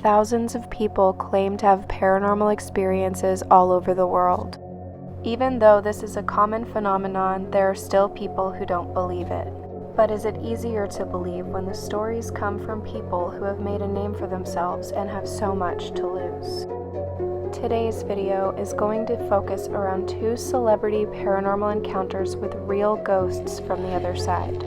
Thousands of people claim to have paranormal experiences all over the world. Even though this is a common phenomenon, there are still people who don't believe it. But is it easier to believe when the stories come from people who have made a name for themselves and have so much to lose? Today's video is going to focus around 2 celebrity paranormal encounters with real ghosts from the other side.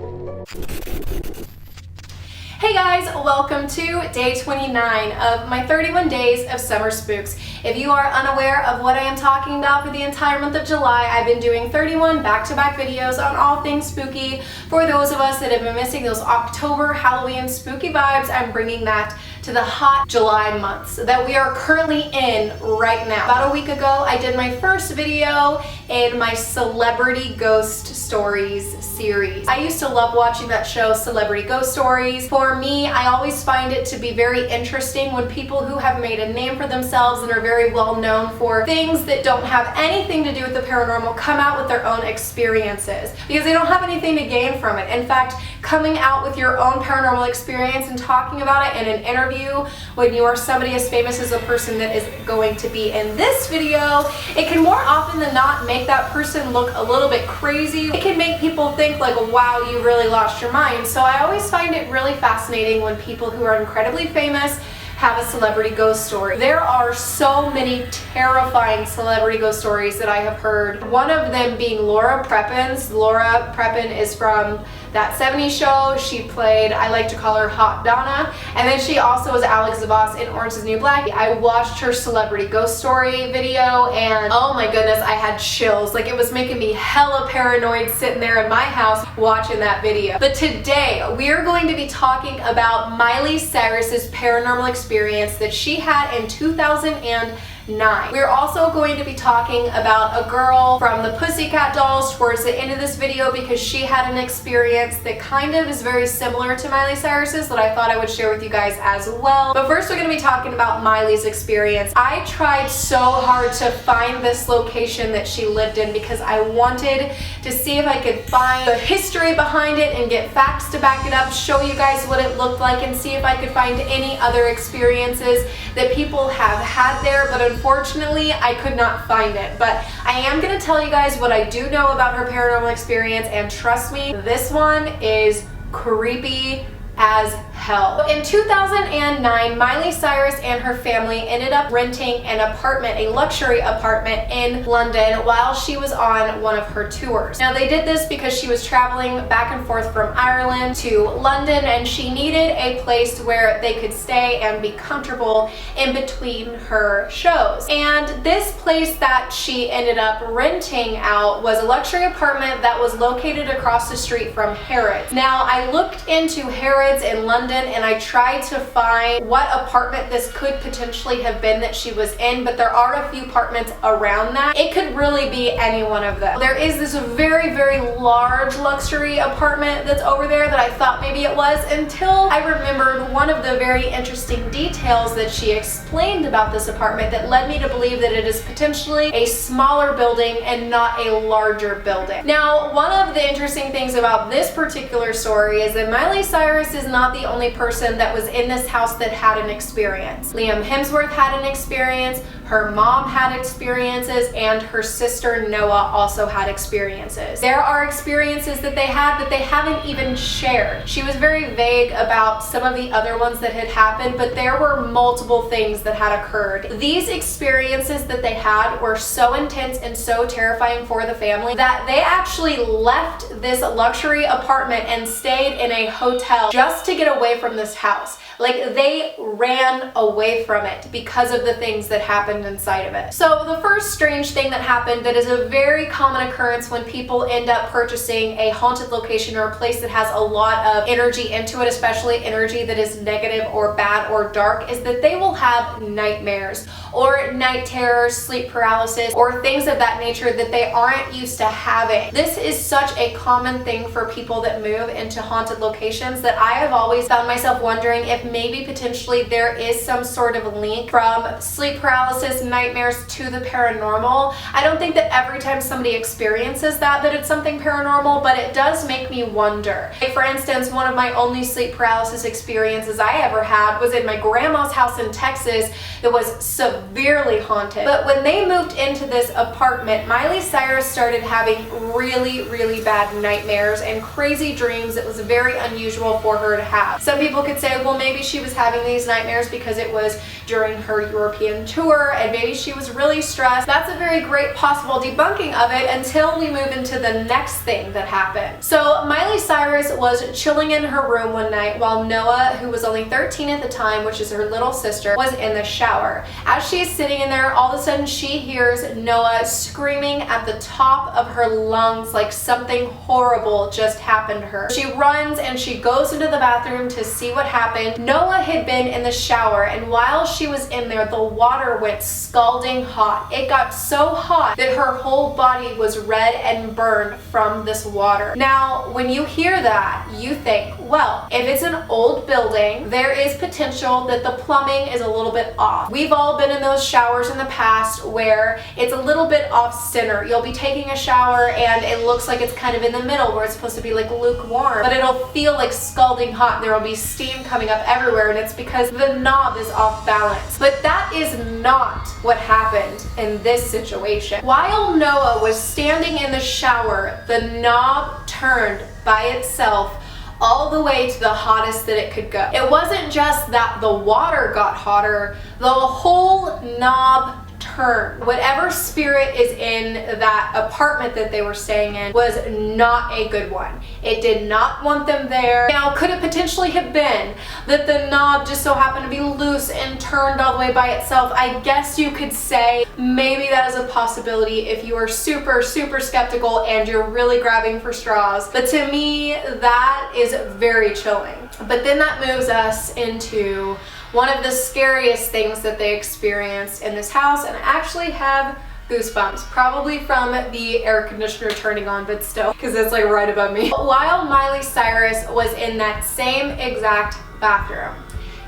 Hey guys, welcome to day 29 of my 31 days of summer spooks. If you are unaware of what I am talking about for the entire month of July, I've been doing 31 back-to-back videos on all things spooky. For those of us that have been missing those October Halloween spooky vibes, I'm bringing that to the hot July months that we are currently in right now. About a week ago, I did my first video in my Celebrity Ghost Stories series. I used to love watching that show, Celebrity Ghost Stories. For me, I always find it to be very interesting when people who have made a name for themselves and are very well known for things that don't have anything to do with the paranormal come out with their own experiences, because they don't have anything to gain from it. In fact, coming out with your own paranormal experience and talking about it in an interview when you are somebody as famous as the person that is going to be in this video, it can more often than not make that person look a little bit crazy. It can make people think like, wow, you really lost your mind. So I always find it really fascinating when people who are incredibly famous have a celebrity ghost story. There are so many terrifying celebrity ghost stories that I have heard. One of them being Laura Preppon's. Laura Prepon is from that 70s show. She played, I like to call her Hot Donna, and then she also was Alex the Boss in Orange is the New Black. I watched her celebrity ghost story video and oh my goodness, I had chills. Like, it was making me hella paranoid sitting there in my house watching that video. But today we are going to be talking about Miley Cyrus's paranormal experience that she had in 2009. We're also going to be talking about a girl from the Pussycat Dolls towards the end of this video, because she had an experience that kind of is very similar to Miley Cyrus's that I thought I would share with you guys as well. But first we're going to be talking about Miley's experience. I tried so hard to find this location that she lived in because I wanted to see if I could find the history behind it and get facts to back it up, show you guys what it looked like, and see if I could find any other experiences that people have had there, but unfortunately, I could not find it. But I am going to tell you guys what I do know about her paranormal experience, and trust me, this one is creepy as hell. In 2009, Miley Cyrus and her family ended up renting an apartment, a luxury apartment in London while she was on one of her tours. Now, they did this because she was traveling back and forth from Ireland to London, and she needed a place where they could stay and be comfortable in between her shows. And this place that she ended up renting out was a luxury apartment that was located across the street from Harrods. Now, I looked into Harrods in London and I tried to find what apartment this could potentially have been that she was in, but there are a few apartments around that. It could really be any one of them. There is this very, very large luxury apartment that's over there that I thought maybe it was, until I remembered one of the very interesting details that she explained about this apartment that led me to believe that it is potentially a smaller building and not a larger building. Now, one of the interesting things about this particular story is that Miley Cyrus is not the only person that was in this house that had an experience. Liam Hemsworth had an experience, her mom had experiences, and her sister Noah also had experiences. There are experiences that they had that they haven't even shared. She was very vague about some of the other ones that had happened, but there were multiple things that had occurred. These experiences that they had were so intense and so terrifying for the family that they actually left this luxury apartment and stayed in a hotel just to get away from this house. Like, they ran away from it because of the things that happened inside of it. So the first strange thing that happened, that is a very common occurrence when people end up purchasing a haunted location or a place that has a lot of energy into it, especially energy that is negative or bad or dark, is that they will have nightmares or night terrors, sleep paralysis, or things of that nature that they aren't used to having. This is such a common thing for people that move into haunted locations that I have always found myself wondering if maybe potentially there is some sort of link from sleep paralysis, nightmares to the paranormal. I don't think that every time somebody experiences that it's something paranormal, but it does make me wonder. Like, for instance, one of my only sleep paralysis experiences I ever had was in my grandma's house in Texas that was severely haunted. But when they moved into this apartment, Miley Cyrus started having really, really bad nightmares and crazy dreams that was very unusual for her to have. Some people could say, well, maybe she was having these nightmares because it was during her European tour and maybe she was really stressed. That's a very great possible debunking of it until we move into the next thing that happened. So Miley Cyrus was chilling in her room one night while Noah, who was only 13 at the time, which is her little sister, was in the shower. As she's sitting in there, all of a sudden she hears Noah screaming at the top of her lungs like something horrible just happened to her. She runs and she goes into the bathroom to see what happened. Noah had been in the shower, and while she was in there, the water went scalding hot. It got so hot that her whole body was red and burned from this water. Now, when you hear that, you think, well, if it's an old building, there is potential that the plumbing is a little bit off. We've all been in those showers in the past where it's a little bit off center. You'll be taking a shower and it looks like it's kind of in the middle where it's supposed to be like lukewarm, but it'll feel like scalding hot. There will be steam coming up everywhere, and it's because the knob is off balance. But that is not what happened in this situation. While Noah was standing in the shower, the knob turned by itself all the way to the hottest that it could go. It wasn't just that the water got hotter, the whole knob turned. Whatever spirit is in that apartment that they were staying in was not a good one. It did not want them there. Now, could it potentially have been that the knob just so happened to be loose and turned all the way by itself? I guess you could say maybe that is a possibility if you are super, super skeptical and you're really grabbing for straws. But to me, that is very chilling. But then that moves us into one of the scariest things that they experienced in this house, and I actually have goosebumps, probably from the air conditioner turning on, but still, because it's like right above me. While Miley Cyrus was in that same exact bathroom,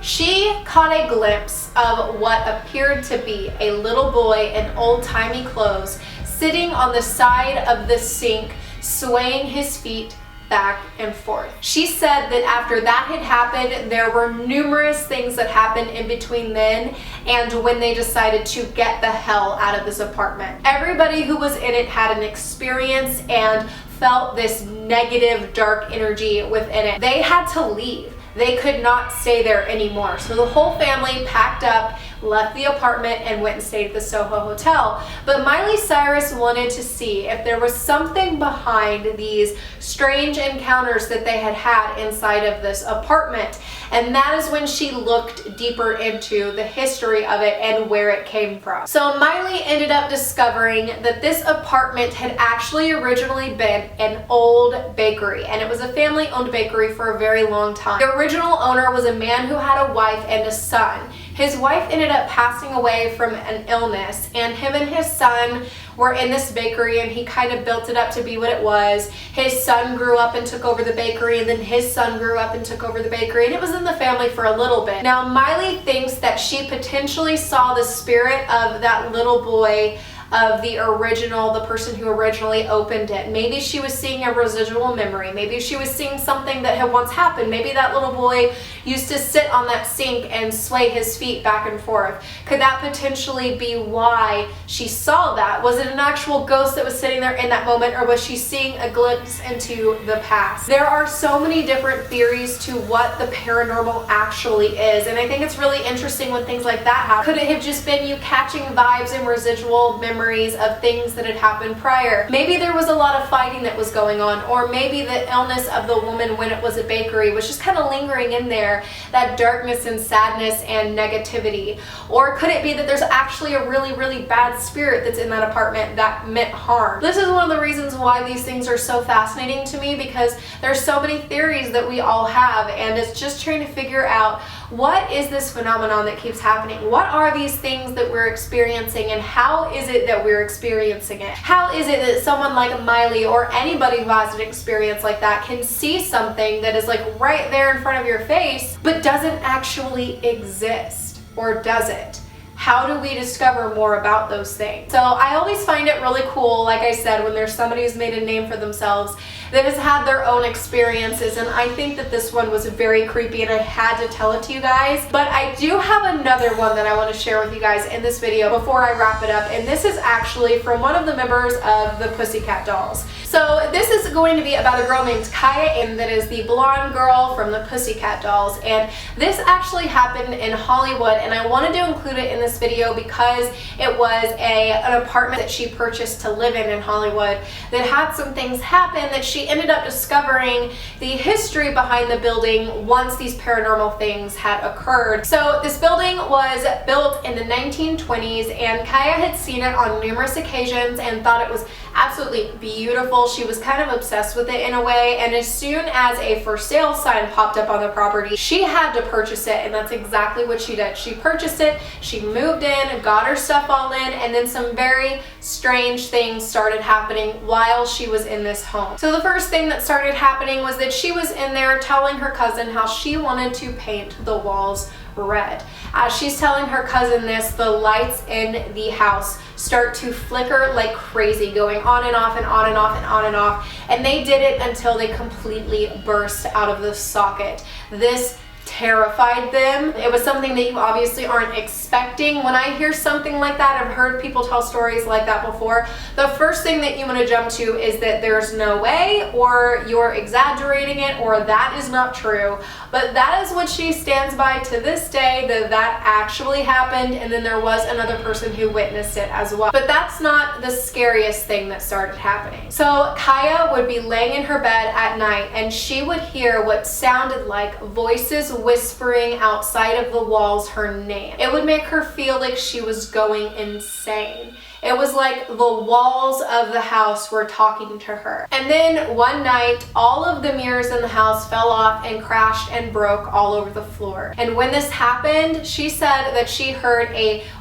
she caught a glimpse of what appeared to be a little boy in old-timey clothes sitting on the side of the sink, swaying his feet back and forth. She said that after that had happened, there were numerous things that happened in between then and when they decided to get the hell out of this apartment. Everybody who was in it had an experience and felt this negative, dark energy within it. They had to leave. They could not stay there anymore. So the whole family packed up, left the apartment, and went and stayed at the Soho Hotel. But Miley Cyrus wanted to see if there was something behind these strange encounters that they had had inside of this apartment. And that is when she looked deeper into the history of it and where it came from. So Miley ended up discovering that this apartment had actually originally been an old bakery, and it was a family-owned bakery for a very long time. The original owner was a man who had a wife and a son. His wife ended up passing away from an illness, and him and his son were in this bakery, and he kind of built it up to be what it was. His son grew up and took over the bakery, and then his son grew up and took over the bakery, and it was in the family for a little bit. Now, Miley thinks that she potentially saw the spirit of that little boy, of the person who originally opened it. Maybe she was seeing a residual memory. Maybe she was seeing something that had once happened. Maybe that little boy used to sit on that sink and sway his feet back and forth. Could that potentially be why she saw that? Was it an actual ghost that was sitting there in that moment, or was she seeing a glimpse into the past? There are so many different theories to what the paranormal actually is, and I think it's really interesting when things like that happen. Could it have just been you catching vibes and residual memories of things that had happened prior? Maybe there was a lot of fighting that was going on, or maybe the illness of the woman when it was a bakery was just kind of lingering in there, that darkness and sadness and negativity. Or could it be that there's actually a really, really bad spirit that's in that apartment that meant harm? This is one of the reasons why these things are so fascinating to me, because there's so many theories that we all have, and it's just trying to figure out, what is this phenomenon that keeps happening? What are these things that we're experiencing, and how is it it that we're experiencing it? How is it that someone like Miley or anybody who has an experience like that can see something that is like right there in front of your face but doesn't actually exist? Or does it? How do we discover more about those things? So I always find it really cool, like I said, when there's somebody who's made a name for themselves that has had their own experiences, and I think that this one was very creepy and I had to tell it to you guys. But I do have another one that I want to share with you guys in this video before I wrap it up, and this is actually from one of the members of the Pussycat Dolls. So this is going to be about a girl named Kaya, and that is the blonde girl from the Pussycat Dolls, and this actually happened in Hollywood, and I wanted to include it in this video because it was an apartment that she purchased to live in Hollywood that had some things happen that she ended up discovering the history behind the building once these paranormal things had occurred. So this building was built in the 1920s, and Kaya had seen it on numerous occasions and thought it was absolutely beautiful. She was kind of obsessed with it in a way, and as soon as a for sale sign popped up on the property, she had to purchase it, and that's exactly what she did. She purchased it, she moved in, got her stuff all in, and then some very strange things started happening while she was in this home. So the first thing that started happening was that she was in there telling her cousin how she wanted to paint the walls red. As she's telling her cousin this, the lights in the house start to flicker like crazy, going on and off and on and off and on and off, and they did it until they completely burst out of the socket. This terrified them. It was something that you obviously aren't expecting. When I hear something like that, I've heard people tell stories like that before, the first thing that you want to jump to is that there's no way, or you're exaggerating it, or that is not true. But that is what she stands by to this day, that actually happened, and then there was another person who witnessed it as well. But that's not the scariest thing that started happening. So Kaya would be laying in her bed at night, and she would hear what sounded like voices whispering outside of the walls her name. It would make her feel like she was going insane. It was like the walls of the house were talking to her. And then one night, all of the mirrors in the house fell off and crashed and broke all over the floor. And when this happened, she said that she heard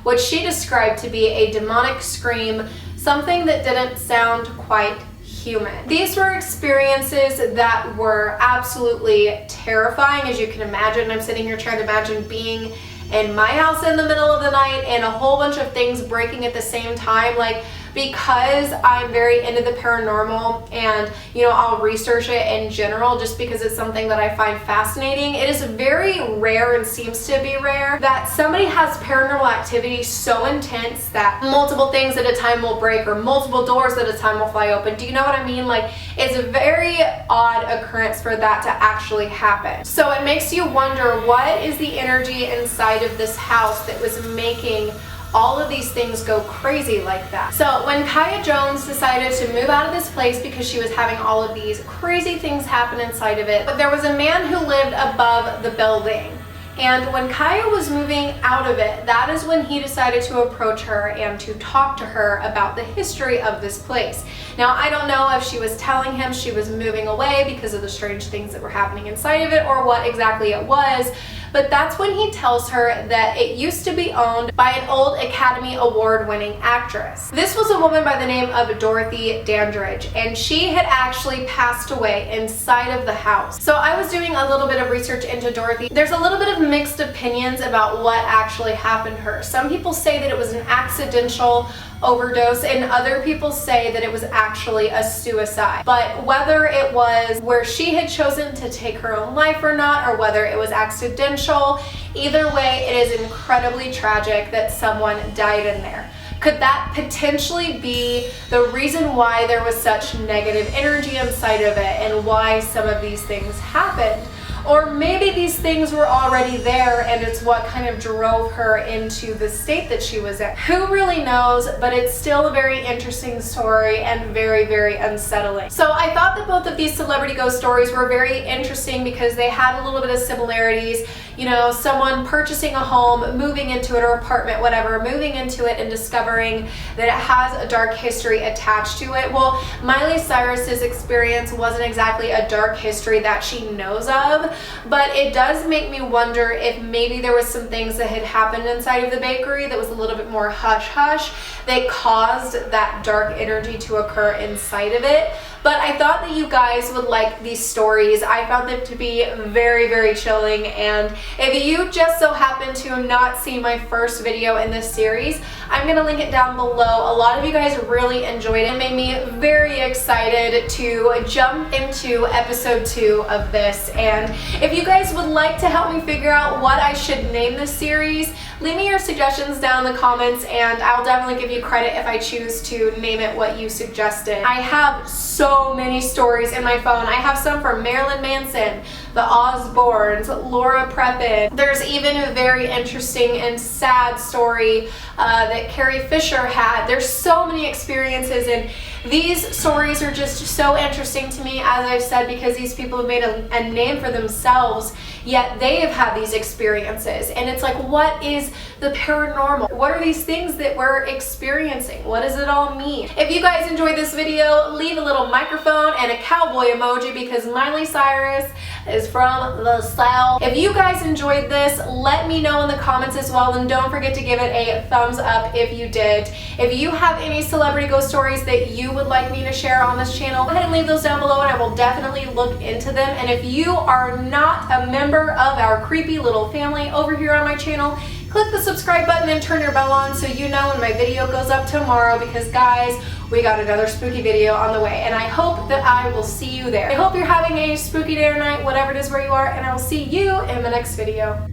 what she described to be a demonic scream, something that didn't sound quite human. These were experiences that were absolutely terrifying, as you can imagine. I'm sitting here trying to imagine being in my house in the middle of the night and a whole bunch of things breaking at the same time. Like, because I'm very into the paranormal and, you know, I'll research it in general just because it's something that I find fascinating, it is very rare, and seems to be rare, that somebody has paranormal activity so intense that multiple things at a time will break or multiple doors at a time will fly open. Do you know what I mean? Like, it's a very odd occurrence for that to actually happen. So it makes you wonder, what is the energy inside of this house that was making all of these things go crazy like that? So when Kaya Jones decided to move out of this place because she was having all of these crazy things happen inside of it, but there was a man who lived above the building. And when Kaya was moving out of it, that is when he decided to approach her and to talk to her about the history of this place. Now, I don't know if she was telling him she was moving away because of the strange things that were happening inside of it, or what exactly it was, but that's when he tells her that it used to be owned by an old Academy Award-winning actress. This was a woman by the name of Dorothy Dandridge, and she had actually passed away inside of the house. So I was doing a little bit of research into Dorothy. There's a little bit of mixed opinions about what actually happened to her. Some people say that it was an accidental overdose, and other people say that it was actually a suicide. But whether it was where she had chosen to take her own life or not, or whether it was accidental, either way, it is incredibly tragic that someone died in there. Could that potentially be the reason why there was such negative energy inside of it and why some of these things happened? Or maybe these things were already there and it's what kind of drove her into the state that she was in. Who really knows, but it's still a very interesting story and very, very unsettling. So I thought that both of these celebrity ghost stories were very interesting because they had a little bit of similarities. You know, someone purchasing a home, moving into it, or apartment, whatever, moving into it and discovering that it has a dark history attached to it. Well, Miley Cyrus's experience wasn't exactly a dark history that she knows of, but it does make me wonder if maybe there was some things that had happened inside of the bakery that was a little bit more hush-hush that caused that dark energy to occur inside of it. But I thought that you guys would like these stories. I found them to be very, very chilling, and if you just so happen to not see my first video in this series, I'm gonna link it down below. A lot of you guys really enjoyed it. It made me very excited to jump into episode 2 of this, and if you guys would like to help me figure out what I should name this series, leave me your suggestions down in the comments, and I'll definitely give you credit if I choose to name it what you suggested. I have so many stories in my phone. I have some from Marilyn Manson, the Osbournes, Laura Prepon. There's even a very interesting and sad story that Carrie Fisher had. There's so many experiences, and these stories are just so interesting to me, as I've said, because these people have made a name for themselves, yet they have had these experiences. And it's like, what is the paranormal? What are these things that we're experiencing? What does it all mean? If you guys enjoyed this video, leave a little microphone and a cowboy emoji, because Miley Cyrus is from the South. If you guys enjoyed this, let me know in the comments as well, and don't forget to give it a thumbs up if you did. If you have any celebrity ghost stories that you would like me to share on this channel, go ahead and leave those down below, and I will definitely look into them. And if you are not a member of our creepy little family over here on my channel, click the subscribe button and turn your bell on so you know when my video goes up tomorrow, because guys, we got another spooky video on the way, and I hope that I will see you there. I hope you're having a spooky day or night, whatever it is where you are, and I will see you in the next video.